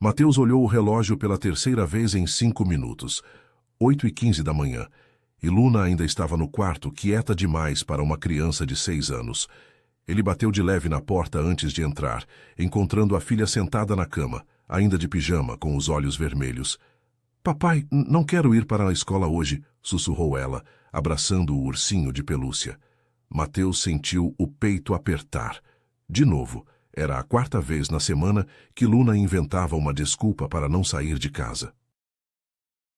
Mateus olhou o relógio pela terceira vez em 5 minutos. 8h15 da manhã. E Luna ainda estava no quarto, quieta demais para uma criança de 6 anos. Ele bateu de leve na porta antes de entrar, encontrando a filha sentada na cama, ainda de pijama, com os olhos vermelhos. Papai, não quero ir para a escola hoje, sussurrou ela, abraçando o ursinho de pelúcia. Mateus sentiu o peito apertar. De novo, era a 4ª vez na semana que Luna inventava uma desculpa para não sair de casa.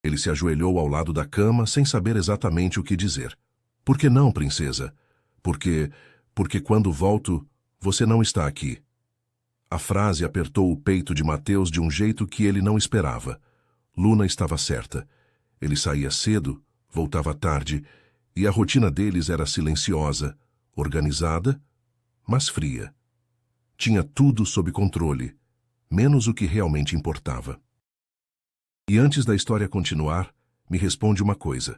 Ele se ajoelhou ao lado da cama sem saber exatamente o que dizer. Por que não, princesa? Porque quando volto, você não está aqui. A frase apertou o peito de Mateus de um jeito que ele não esperava. Luna estava certa. Ele saía cedo, voltava tarde, e a rotina deles era silenciosa, organizada, mas fria. Tinha tudo sob controle, menos o que realmente importava. E antes da história continuar, me responde uma coisa.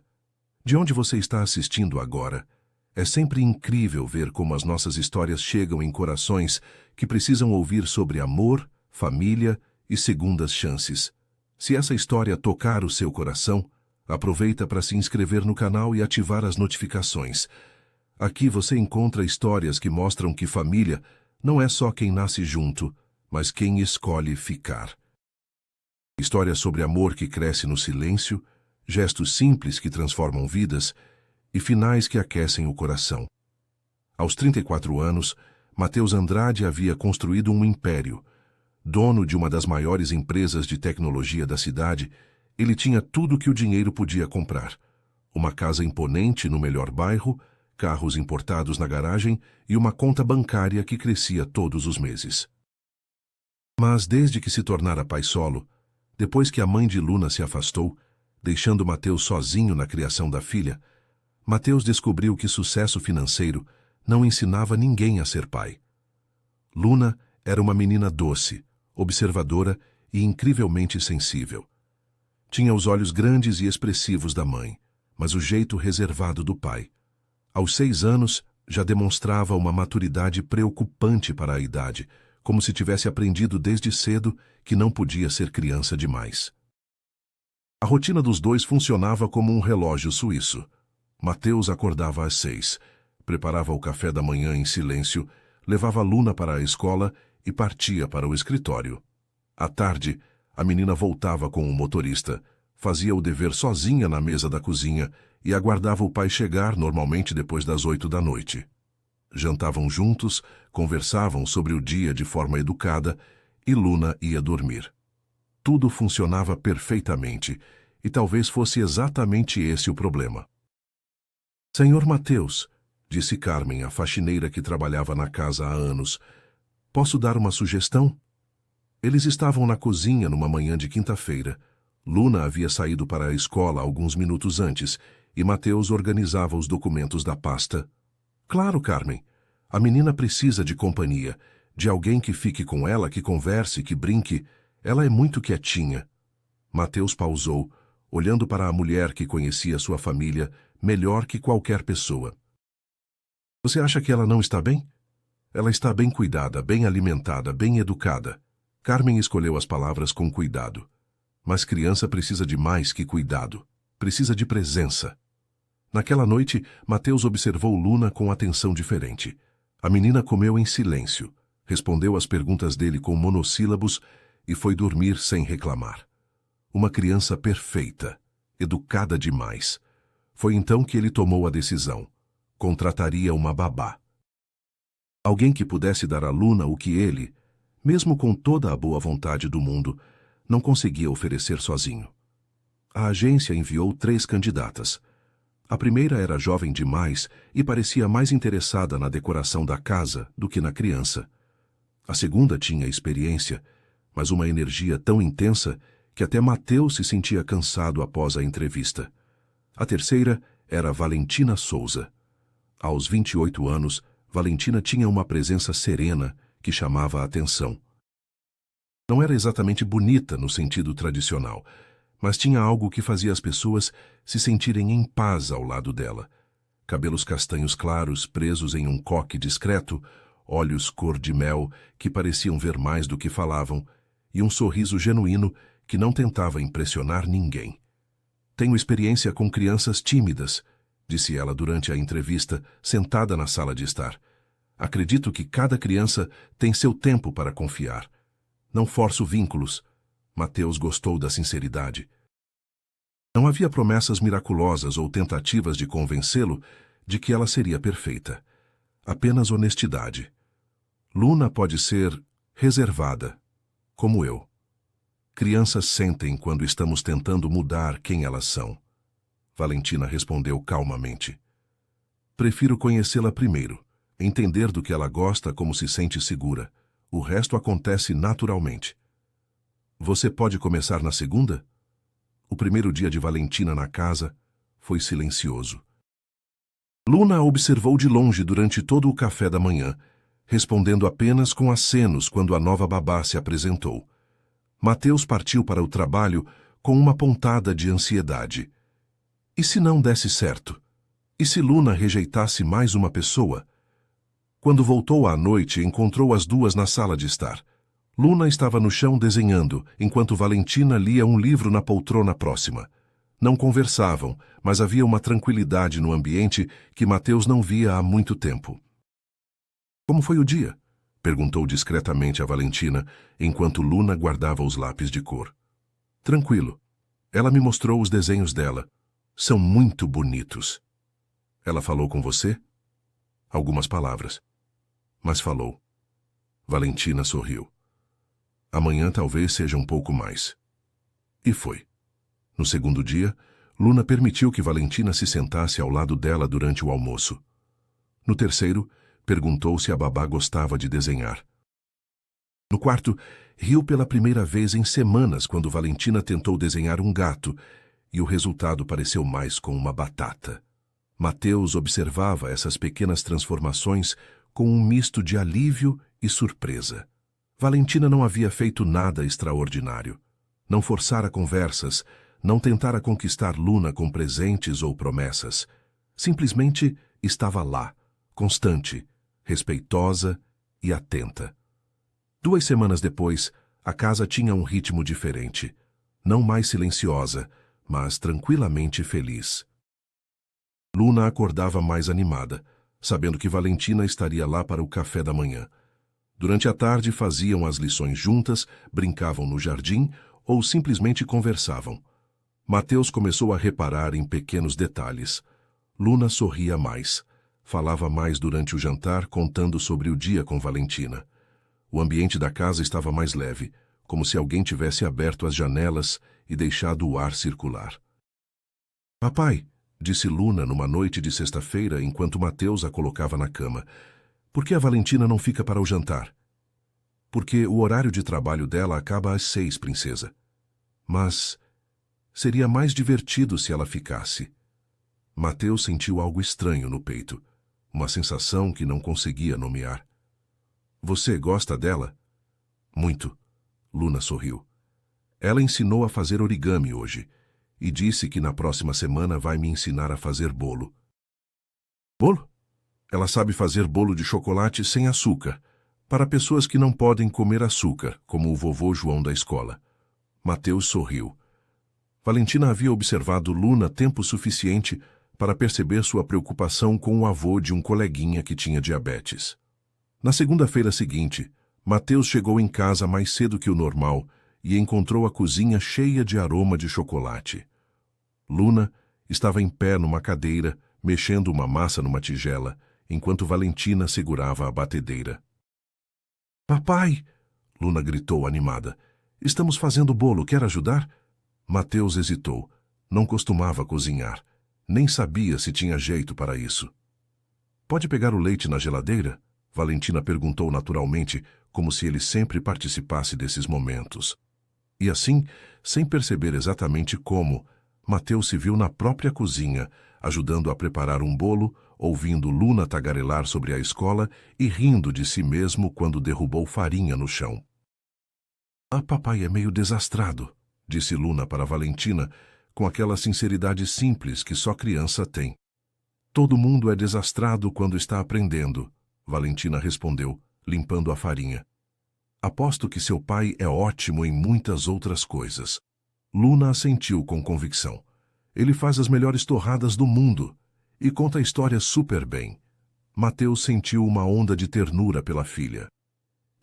De onde você está assistindo agora? É sempre incrível ver como as nossas histórias chegam em corações que precisam ouvir sobre amor, família e segundas chances. Se essa história tocar o seu coração, aproveita para se inscrever no canal e ativar as notificações. Aqui você encontra histórias que mostram que família não é só quem nasce junto, mas quem escolhe ficar. Histórias sobre amor que cresce no silêncio, gestos simples que transformam vidas e finais que aquecem o coração. Aos 34 anos, Mateus Andrade havia construído um império. Dono de uma das maiores empresas de tecnologia da cidade, ele tinha tudo que o dinheiro podia comprar. Uma casa imponente no melhor bairro, carros importados na garagem e uma conta bancária que crescia todos os meses. Mas desde que se tornara pai solo, depois que a mãe de Luna se afastou, deixando Mateus sozinho na criação da filha, Mateus descobriu que sucesso financeiro não ensinava ninguém a ser pai. Luna era uma menina doce, observadora e incrivelmente sensível. Tinha os olhos grandes e expressivos da mãe, mas o jeito reservado do pai. Aos 6 anos, já demonstrava uma maturidade preocupante para a idade, como se tivesse aprendido desde cedo que não podia ser criança demais. A rotina dos dois funcionava como um relógio suíço. Mateus acordava às 6, preparava o café da manhã em silêncio, levava Luna para a escola e partia para o escritório. À tarde, a menina voltava com o motorista, fazia o dever sozinha na mesa da cozinha e aguardava o pai chegar normalmente depois das 8 da noite. Jantavam juntos, conversavam sobre o dia de forma educada e Luna ia dormir. Tudo funcionava perfeitamente e talvez fosse exatamente esse o problema. Senhor Mateus, disse Carmen, a faxineira que trabalhava na casa há anos, posso dar uma sugestão? Eles estavam na cozinha numa manhã de quinta-feira. Luna havia saído para a escola alguns minutos antes e Mateus organizava os documentos da pasta. Claro, Carmen. A menina precisa de companhia, de alguém que fique com ela, que converse, que brinque. Ela é muito quietinha. Mateus pausou, olhando para a mulher que conhecia sua família melhor que qualquer pessoa. Você acha que ela não está bem? Ela está bem cuidada, bem alimentada, bem educada. Carmen escolheu as palavras com cuidado. Mas criança precisa de mais que cuidado. Precisa de presença. Naquela noite, Mateus observou Luna com atenção diferente. A menina comeu em silêncio, respondeu às perguntas dele com monossílabos e foi dormir sem reclamar. Uma criança perfeita, educada demais. Foi então que ele tomou a decisão. Contrataria uma babá. Alguém que pudesse dar a Luna o que ele, mesmo com toda a boa vontade do mundo, não conseguia oferecer sozinho. A agência enviou 3 candidatas. A primeira era jovem demais e parecia mais interessada na decoração da casa do que na criança. A segunda tinha experiência, mas uma energia tão intensa que até Mateus se sentia cansado após a entrevista. A terceira era Valentina Souza. Aos 28 anos, Valentina tinha uma presença serena que chamava a atenção. Não era exatamente bonita no sentido tradicional, mas tinha algo que fazia as pessoas se sentirem em paz ao lado dela. Cabelos castanhos claros presos em um coque discreto, olhos cor de mel que pareciam ver mais do que falavam, e um sorriso genuíno que não tentava impressionar ninguém. Tenho experiência com crianças tímidas, disse ela durante a entrevista, sentada na sala de estar. Acredito que cada criança tem seu tempo para confiar. Não forço vínculos. Mateus gostou da sinceridade. Não havia promessas miraculosas ou tentativas de convencê-lo de que ela seria perfeita. Apenas honestidade. Luna pode ser reservada, como eu. Crianças sentem quando estamos tentando mudar quem elas são. Valentina respondeu calmamente. Prefiro conhecê-la primeiro, entender do que ela gosta como se sente segura. O resto acontece naturalmente. Você pode começar na segunda? O primeiro dia de Valentina na casa foi silencioso. Luna a observou de longe durante todo o café da manhã, respondendo apenas com acenos quando a nova babá se apresentou. Mateus partiu para o trabalho com uma pontada de ansiedade. E se não desse certo? E se Luna rejeitasse mais uma pessoa? Quando voltou à noite, encontrou as duas na sala de estar. Luna estava no chão desenhando, enquanto Valentina lia um livro na poltrona próxima. Não conversavam, mas havia uma tranquilidade no ambiente que Mateus não via há muito tempo. Como foi o dia? Perguntou discretamente a Valentina, enquanto Luna guardava os lápis de cor. Tranquilo. Ela me mostrou os desenhos dela. São muito bonitos. Ela falou com você? Algumas palavras. Mas falou. Valentina sorriu. Amanhã talvez seja um pouco mais. E foi. No segundo dia, Luna permitiu que Valentina se sentasse ao lado dela durante o almoço. No terceiro, perguntou se a babá gostava de desenhar. No quarto, riu pela primeira vez em semanas quando Valentina tentou desenhar um gato, e o resultado pareceu mais com uma batata. Mateus observava essas pequenas transformações com um misto de alívio e surpresa. Valentina não havia feito nada extraordinário. Não forçara conversas, não tentara conquistar Luna com presentes ou promessas. Simplesmente estava lá, constante, respeitosa e atenta. 2 semanas depois, a casa tinha um ritmo diferente. Não mais silenciosa, mas tranquilamente feliz. Luna acordava mais animada, sabendo que Valentina estaria lá para o café da manhã. Durante a tarde faziam as lições juntas, brincavam no jardim ou simplesmente conversavam. Mateus começou a reparar em pequenos detalhes. Luna sorria mais. Falava mais durante o jantar, contando sobre o dia com Valentina. O ambiente da casa estava mais leve, como se alguém tivesse aberto as janelas e deixado o ar circular. Papai, disse Luna numa noite de sexta-feira enquanto Mateus a colocava na cama, por que a Valentina não fica para o jantar? Porque o horário de trabalho dela acaba às 6, princesa. Mas seria mais divertido se ela ficasse. Mateus sentiu algo estranho no peito. Uma sensação que não conseguia nomear. Você gosta dela? Muito. Luna sorriu. Ela ensinou a fazer origami hoje e disse que na próxima semana vai me ensinar a fazer bolo. Bolo? Ela sabe fazer bolo de chocolate sem açúcar, para pessoas que não podem comer açúcar, como o vovô João da escola. Mateus sorriu. Valentina havia observado Luna tempo suficiente para perceber sua preocupação com o avô de um coleguinha que tinha diabetes. Na segunda-feira seguinte, Mateus chegou em casa mais cedo que o normal e encontrou a cozinha cheia de aroma de chocolate. Luna estava em pé numa cadeira, mexendo uma massa numa tigela, enquanto Valentina segurava a batedeira. Papai! Luna gritou animada. Estamos fazendo bolo, quer ajudar? Mateus hesitou. Não costumava cozinhar. Nem sabia se tinha jeito para isso. Pode pegar o leite na geladeira? Valentina perguntou naturalmente, como se ele sempre participasse desses momentos. E assim, sem perceber exatamente como, Mateus se viu na própria cozinha, ajudando a preparar um bolo, ouvindo Luna tagarelar sobre a escola e rindo de si mesmo quando derrubou farinha no chão. Papai é meio desastrado, disse Luna para Valentina, com aquela sinceridade simples que só criança tem. Todo mundo é desastrado quando está aprendendo, Valentina respondeu, limpando a farinha. Aposto que seu pai é ótimo em muitas outras coisas. Luna assentiu com convicção. Ele faz as melhores torradas do mundo e conta a história super bem. Mateus sentiu uma onda de ternura pela filha.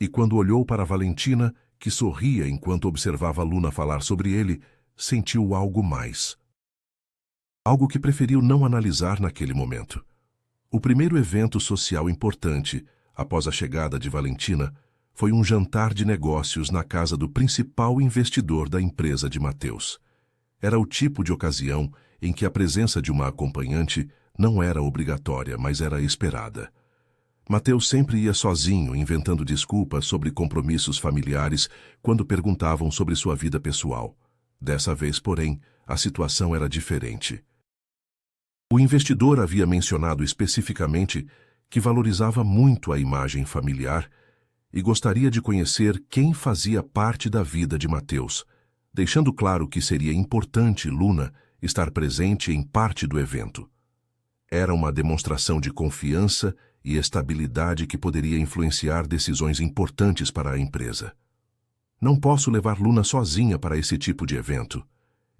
E quando olhou para Valentina, que sorria enquanto observava Luna falar sobre ele, sentiu algo mais. Algo que preferiu não analisar naquele momento. O primeiro evento social importante, após a chegada de Valentina, foi um jantar de negócios na casa do principal investidor da empresa de Mateus. Era o tipo de ocasião em que a presença de uma acompanhante não era obrigatória, mas era esperada. Mateus sempre ia sozinho, inventando desculpas sobre compromissos familiares quando perguntavam sobre sua vida pessoal. Dessa vez, porém, a situação era diferente. O investidor havia mencionado especificamente que valorizava muito a imagem familiar e gostaria de conhecer quem fazia parte da vida de Mateus, deixando claro que seria importante Luna estar presente em parte do evento. Era uma demonstração de confiança e estabilidade que poderia influenciar decisões importantes para a empresa. Não posso levar Luna sozinha para esse tipo de evento,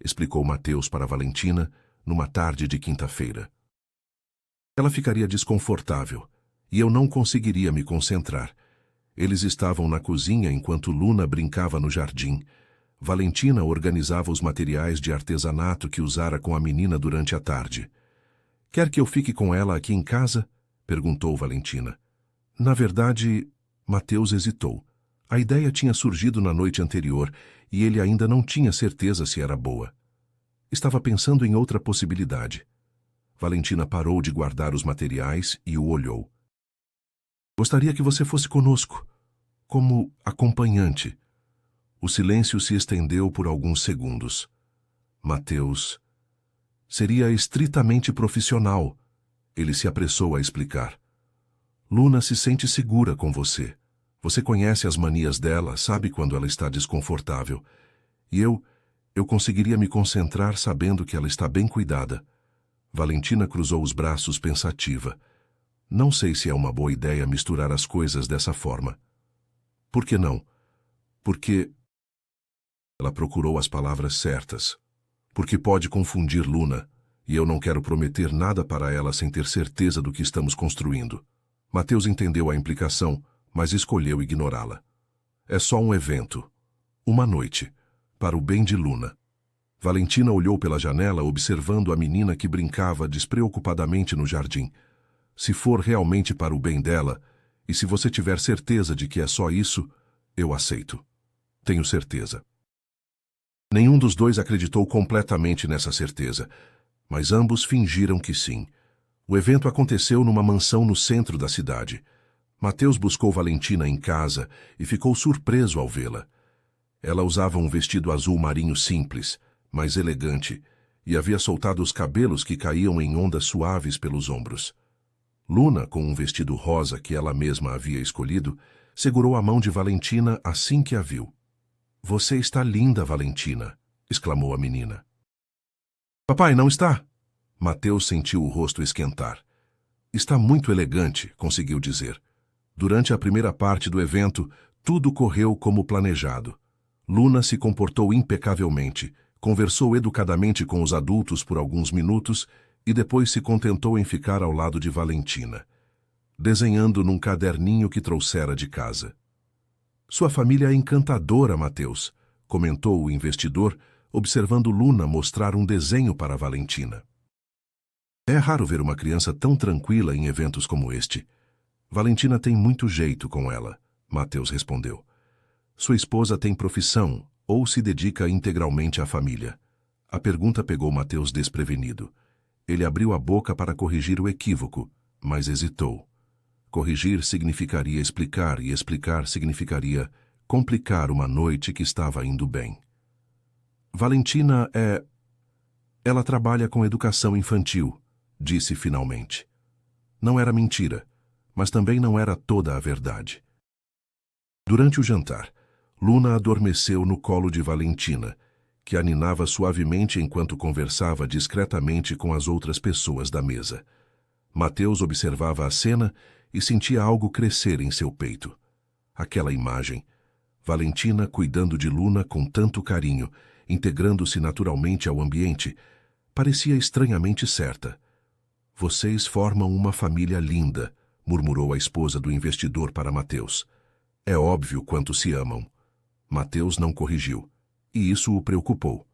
explicou Mateus para Valentina numa tarde de quinta-feira. Ela ficaria desconfortável e eu não conseguiria me concentrar. Eles estavam na cozinha enquanto Luna brincava no jardim. Valentina organizava os materiais de artesanato que usara com a menina durante a tarde. Quer que eu fique com ela aqui em casa? Perguntou Valentina. Na verdade, Mateus hesitou. A ideia tinha surgido na noite anterior e ele ainda não tinha certeza se era boa. Estava pensando em outra possibilidade. Valentina parou de guardar os materiais e o olhou. Gostaria que você fosse conosco, como acompanhante. O silêncio se estendeu por alguns segundos. Mateus... Seria estritamente profissional. Ele se apressou a explicar. Luna se sente segura com você. Você conhece as manias dela, sabe quando ela está desconfortável. E eu conseguiria me concentrar sabendo que ela está bem cuidada. Valentina cruzou os braços pensativa. Não sei se é uma boa ideia misturar as coisas dessa forma. Por que não? Porque... Ela procurou as palavras certas. Porque pode confundir Luna, e eu não quero prometer nada para ela sem ter certeza do que estamos construindo. Mateus entendeu a implicação, mas escolheu ignorá-la. É só um evento. Uma noite. Para o bem de Luna. Valentina olhou pela janela observando a menina que brincava despreocupadamente no jardim. Se for realmente para o bem dela, e se você tiver certeza de que é só isso, eu aceito. Tenho certeza. Nenhum dos dois acreditou completamente nessa certeza, mas ambos fingiram que sim. O evento aconteceu numa mansão no centro da cidade. Mateus buscou Valentina em casa e ficou surpreso ao vê-la. Ela usava um vestido azul marinho simples, mas elegante, e havia soltado os cabelos que caíam em ondas suaves pelos ombros. Luna, com um vestido rosa que ela mesma havia escolhido, segurou a mão de Valentina assim que a viu. Você está linda, Valentina, exclamou a menina. Papai, não está? Mateus sentiu o rosto esquentar. Está muito elegante, conseguiu dizer. Durante a primeira parte do evento, tudo correu como planejado. Luna se comportou impecavelmente, conversou educadamente com os adultos por alguns minutos e depois se contentou em ficar ao lado de Valentina, desenhando num caderninho que trouxera de casa. Sua família é encantadora, Mateus, comentou o investidor, observando Luna mostrar um desenho para Valentina. É raro ver uma criança tão tranquila em eventos como este. Valentina tem muito jeito com ela, Mateus respondeu. Sua esposa tem profissão ou se dedica integralmente à família? A pergunta pegou Mateus desprevenido. Ele abriu a boca para corrigir o equívoco, mas hesitou. Corrigir significaria explicar e explicar significaria complicar uma noite que estava indo bem. Valentina é... Ela trabalha com educação infantil, disse finalmente. Não era mentira, mas também não era toda a verdade. Durante o jantar, Luna adormeceu no colo de Valentina, que a ninava suavemente enquanto conversava discretamente com as outras pessoas da mesa. Mateus observava a cena e sentia algo crescer em seu peito. Aquela imagem, Valentina cuidando de Luna com tanto carinho, integrando-se naturalmente ao ambiente, parecia estranhamente certa. Vocês formam uma família linda, murmurou a esposa do investidor para Mateus. É óbvio quanto se amam. Mateus não corrigiu, e isso o preocupou.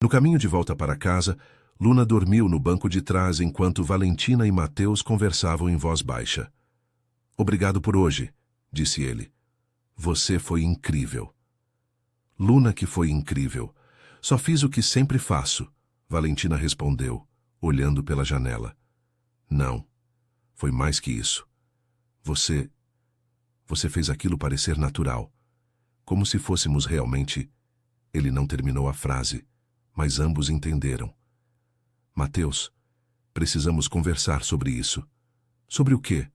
No caminho de volta para casa, Luna dormiu no banco de trás enquanto Valentina e Mateus conversavam em voz baixa. Obrigado por hoje, disse ele. Você foi incrível. Luna que foi incrível. Só fiz o que sempre faço, Valentina respondeu, olhando pela janela. Não, foi mais que isso. Você fez aquilo parecer natural. Como se fôssemos realmente... Ele não terminou a frase, mas ambos entenderam. Mateus, precisamos conversar sobre isso. Sobre o quê?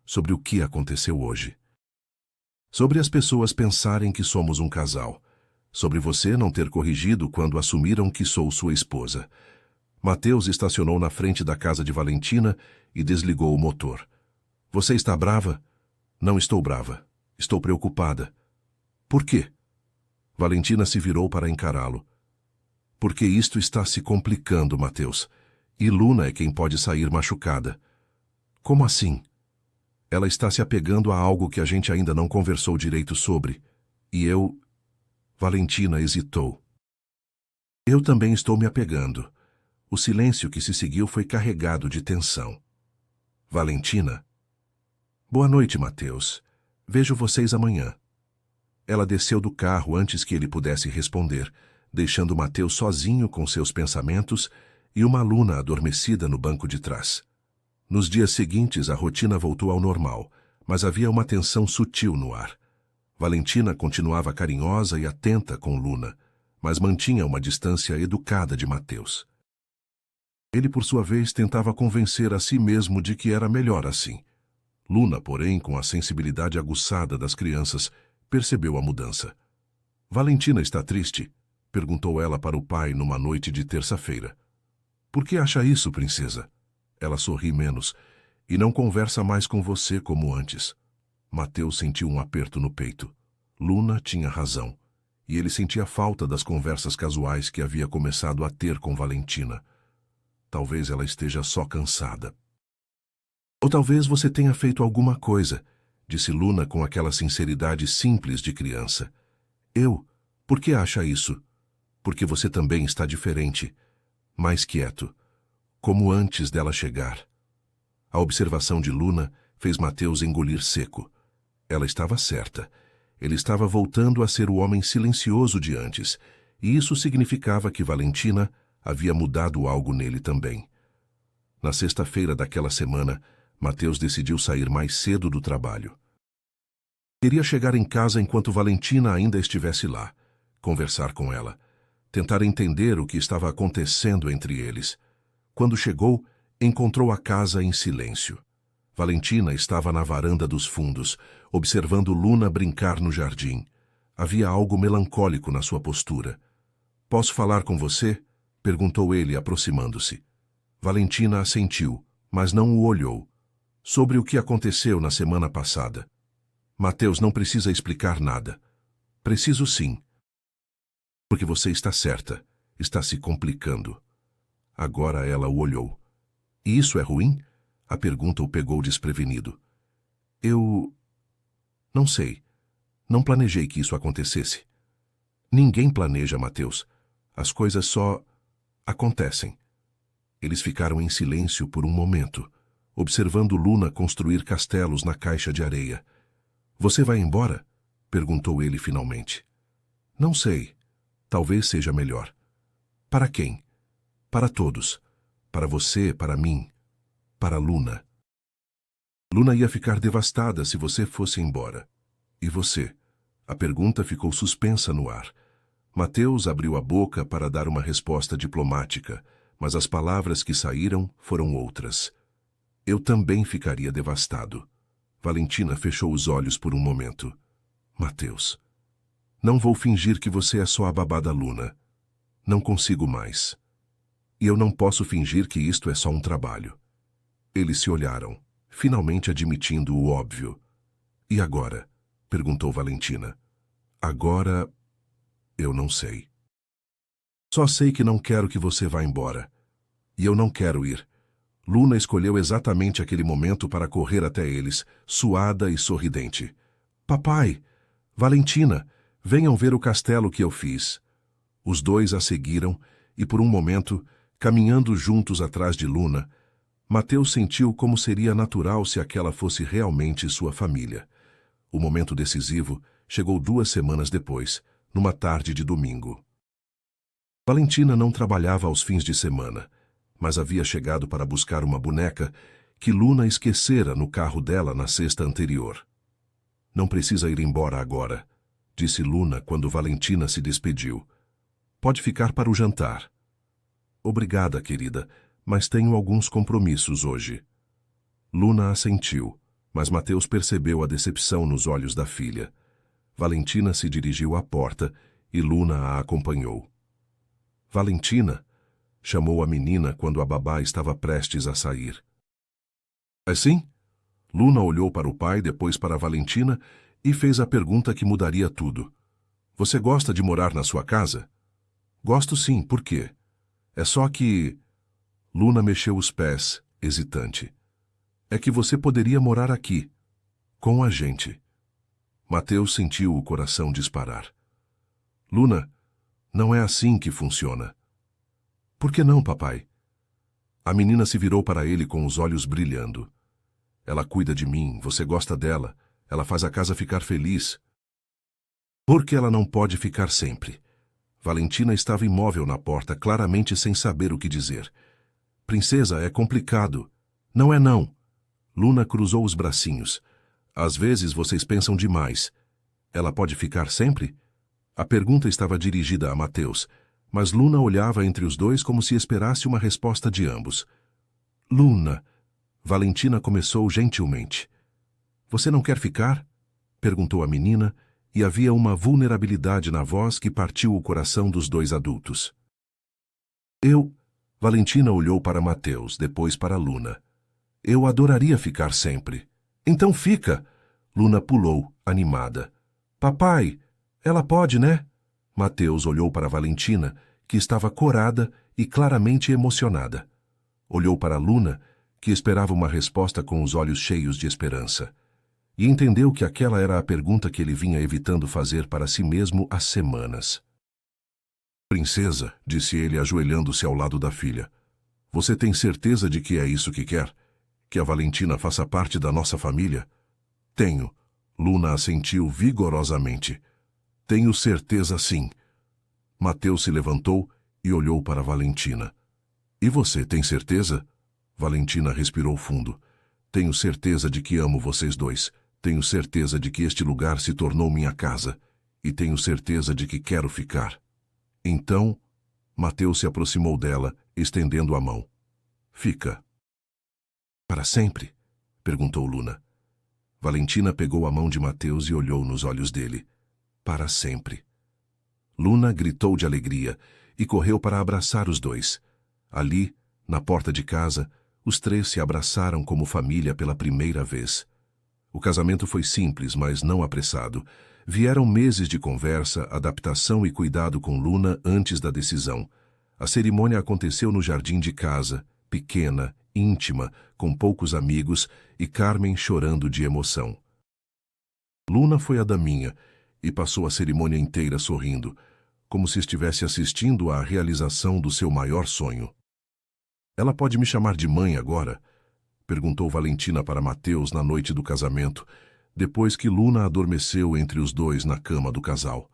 Sobre o que aconteceu hoje. Sobre as pessoas pensarem que somos um casal. Sobre você não ter corrigido quando assumiram que sou sua esposa. Mateus estacionou na frente da casa de Valentina e desligou o motor. Você está brava? Não estou brava. Estou preocupada. Por quê? Valentina se virou para encará-lo. Porque isto está se complicando, Mateus. E Luna é quem pode sair machucada. Como assim? Ela está se apegando a algo que a gente ainda não conversou direito sobre. E eu... Valentina hesitou. Eu também estou me apegando. O silêncio que se seguiu foi carregado de tensão. Valentina? Boa noite, Mateus. Vejo vocês amanhã. Ela desceu do carro antes que ele pudesse responder, deixando Mateus sozinho com seus pensamentos e uma Luna adormecida no banco de trás. Nos dias seguintes, a rotina voltou ao normal, mas havia uma tensão sutil no ar. Valentina continuava carinhosa e atenta com Luna, mas mantinha uma distância educada de Mateus. Ele, por sua vez, tentava convencer a si mesmo de que era melhor assim. Luna, porém, com a sensibilidade aguçada das crianças, percebeu a mudança. Valentina está triste? Perguntou ela para o pai numa noite de terça-feira. Por que acha isso, princesa? Ela sorri menos e não conversa mais com você como antes. Mateus sentiu um aperto no peito. Luna tinha razão, e ele sentia falta das conversas casuais que havia começado a ter com Valentina. Talvez ela esteja só cansada. Ou talvez você tenha feito alguma coisa, disse Luna com aquela sinceridade simples de criança. Eu? Por que acha isso? Porque você também está diferente, mais quieto, como antes dela chegar. A observação de Luna fez Mateus engolir seco. Ela estava certa. Ele estava voltando a ser o homem silencioso de antes, e isso significava que Valentina havia mudado algo nele também. Na sexta-feira daquela semana, Mateus decidiu sair mais cedo do trabalho. Queria chegar em casa enquanto Valentina ainda estivesse lá, conversar com ela, tentar entender o que estava acontecendo entre eles. Quando chegou, encontrou a casa em silêncio. Valentina estava na varanda dos fundos, observando Luna brincar no jardim. Havia algo melancólico na sua postura. Posso falar com você? Perguntou ele, aproximando-se. Valentina assentiu, mas não o olhou. Sobre o que aconteceu na semana passada. Mateus não precisa explicar nada. Preciso sim. Porque você está certa. Está se complicando. Agora ela o olhou. E isso é ruim? A pergunta o pegou desprevenido. Eu... não sei. Não planejei que isso acontecesse. Ninguém planeja, Mateus. As coisas só... acontecem. Eles ficaram em silêncio por um momento, observando Luna construir castelos na caixa de areia. Você vai embora? Perguntou ele finalmente. Não sei. Talvez seja melhor. Para quem? Para todos. Para você, para mim. Para Luna. Luna ia ficar devastada se você fosse embora. E você? A pergunta ficou suspensa no ar. Mateus abriu a boca para dar uma resposta diplomática, mas as palavras que saíram foram outras. Eu também ficaria devastado. Valentina fechou os olhos por um momento. Mateus. Não vou fingir que você é só a babá da Luna. Não consigo mais. E eu não posso fingir que isto é só um trabalho. Eles se olharam, finalmente admitindo o óbvio. E agora? Perguntou Valentina. Agora, eu não sei. Só sei que não quero que você vá embora. E eu não quero ir. Luna escolheu exatamente aquele momento para correr até eles, suada e sorridente. Papai! Valentina! Venham ver o castelo que eu fiz. Os dois a seguiram e, por um momento, caminhando juntos atrás de Luna, Mateus sentiu como seria natural se aquela fosse realmente sua família. O momento decisivo chegou 2 semanas depois, numa tarde de domingo. Valentina não trabalhava aos fins de semana, mas havia chegado para buscar uma boneca que Luna esquecera no carro dela na sexta anterior. Não precisa ir embora agora, disse Luna quando Valentina se despediu. Pode ficar para o jantar. Obrigada, querida, mas tenho alguns compromissos hoje. Luna assentiu, mas Mateus percebeu a decepção nos olhos da filha. Valentina se dirigiu à porta e Luna a acompanhou. Valentina, chamou a menina quando a babá estava prestes a sair. Assim? Luna olhou para o pai, depois para Valentina e fez a pergunta que mudaria tudo. Você gosta de morar na sua casa? Gosto sim, por quê? É só que... Luna mexeu os pés, hesitante. É que você poderia morar aqui, com a gente. Mateus sentiu o coração disparar. Luna, não é assim que funciona. Por que não, papai? A menina se virou para ele com os olhos brilhando. Ela cuida de mim, você gosta dela, ela faz a casa ficar feliz. Por que ela não pode ficar sempre? Valentina estava imóvel na porta, claramente sem saber o que dizer. Princesa, é complicado. Não é não. Luna cruzou os bracinhos. Às vezes vocês pensam demais. Ela pode ficar sempre? A pergunta estava dirigida a Mateus, mas Luna olhava entre os dois como se esperasse uma resposta de ambos. Luna, Valentina começou gentilmente. Você não quer ficar? Perguntou a menina, e havia uma vulnerabilidade na voz que partiu o coração dos dois adultos. Valentina olhou para Mateus, depois para Luna. Eu adoraria ficar sempre. Então fica! Luna pulou, animada. Papai, ela pode, né? Mateus olhou para Valentina, que estava corada e claramente emocionada. Olhou para Luna, que esperava uma resposta com os olhos cheios de esperança. E entendeu que aquela era a pergunta que ele vinha evitando fazer para si mesmo há semanas. Princesa, disse ele ajoelhando-se ao lado da filha, você tem certeza de que é isso que quer? Que a Valentina faça parte da nossa família? Tenho. Luna assentiu vigorosamente. Tenho certeza sim. Mateus se levantou e olhou para Valentina. E você tem certeza? Valentina respirou fundo. Tenho certeza de que amo vocês dois. Tenho certeza de que este lugar se tornou minha casa. E tenho certeza de que quero ficar. Então, Mateus se aproximou dela, estendendo a mão. Fica. Para sempre? Perguntou Luna. Valentina pegou a mão de Mateus e olhou nos olhos dele. Para sempre. Luna gritou de alegria e correu para abraçar os dois. Ali, na porta de casa, os três se abraçaram como família pela primeira vez. O casamento foi simples, mas não apressado. Vieram meses de conversa, adaptação e cuidado com Luna antes da decisão. A cerimônia aconteceu no jardim de casa, pequena, íntima, com poucos amigos e Carmen chorando de emoção. Luna foi a daminha e passou a cerimônia inteira sorrindo, como se estivesse assistindo à realização do seu maior sonho. Ela pode me chamar de mãe agora? Perguntou Valentina para Mateus na noite do casamento, depois que Luna adormeceu entre os dois na cama do casal.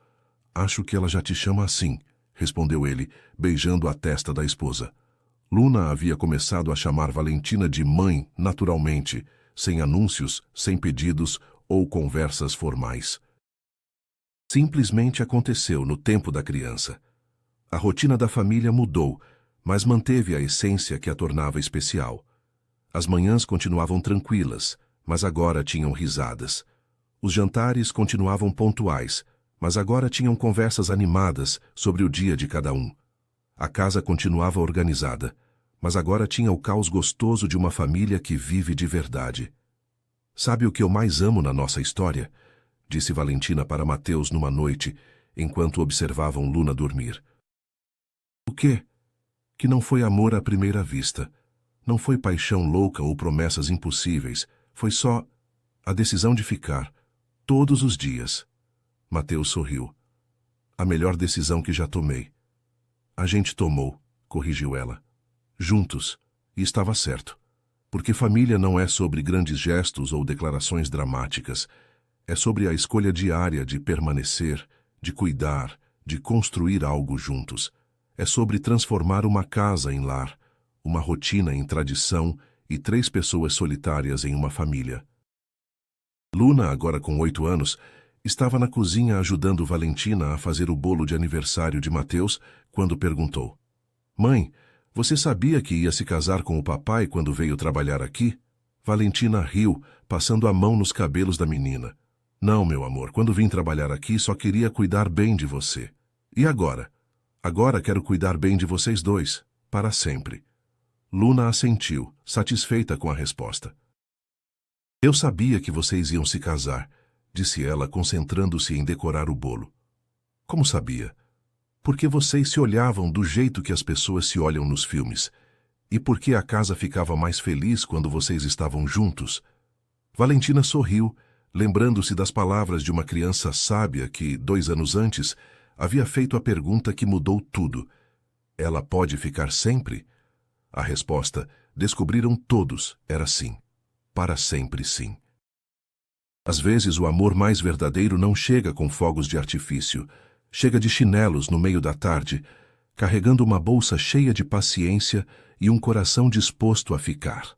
Acho que ela já te chama assim, respondeu ele, beijando a testa da esposa. Luna havia começado a chamar Valentina de mãe naturalmente, sem anúncios, sem pedidos ou conversas formais. Simplesmente aconteceu no tempo da criança. A rotina da família mudou, mas manteve a essência que a tornava especial. As manhãs continuavam tranquilas, mas agora tinham risadas. Os jantares continuavam pontuais, mas agora tinham conversas animadas sobre o dia de cada um. A casa continuava organizada, mas agora tinha o caos gostoso de uma família que vive de verdade. Sabe o que eu mais amo na nossa história? disse Valentina para Mateus numa noite, enquanto observavam Luna dormir. O quê? Que não foi amor à primeira vista. Não foi paixão louca ou promessas impossíveis. Foi só a decisão de ficar, todos os dias. Mateus sorriu. A melhor decisão que já tomei. A gente tomou, corrigiu ela. Juntos. E estava certo. Porque família não é sobre grandes gestos ou declarações dramáticas. É sobre a escolha diária de permanecer, de cuidar, de construir algo juntos. É sobre transformar uma casa em lar, uma rotina em tradição e 3 pessoas solitárias em uma família. Luna, agora com 8 anos, estava na cozinha ajudando Valentina a fazer o bolo de aniversário de Mateus quando perguntou: Mãe, você sabia que ia se casar com o papai quando veio trabalhar aqui? Valentina riu, passando a mão nos cabelos da menina. Não, meu amor, quando vim trabalhar aqui só queria cuidar bem de você. E agora? Agora quero cuidar bem de vocês dois, para sempre. Luna assentiu, satisfeita com a resposta. Eu sabia que vocês iam se casar, disse ela, concentrando-se em decorar o bolo. Como sabia? Porque vocês se olhavam do jeito que as pessoas se olham nos filmes. E porque a casa ficava mais feliz quando vocês estavam juntos. Valentina sorriu, lembrando-se das palavras de uma criança sábia que, 2 anos antes, havia feito a pergunta que mudou tudo. Ela pode ficar sempre? A resposta, descobriram todos, era sim. Para sempre sim. Às vezes o amor mais verdadeiro não chega com fogos de artifício. Chega de chinelos no meio da tarde, carregando uma bolsa cheia de paciência e um coração disposto a ficar.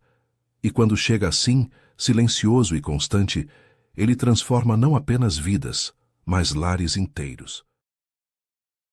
E quando chega assim, silencioso e constante, ele transforma não apenas vidas, mas lares inteiros.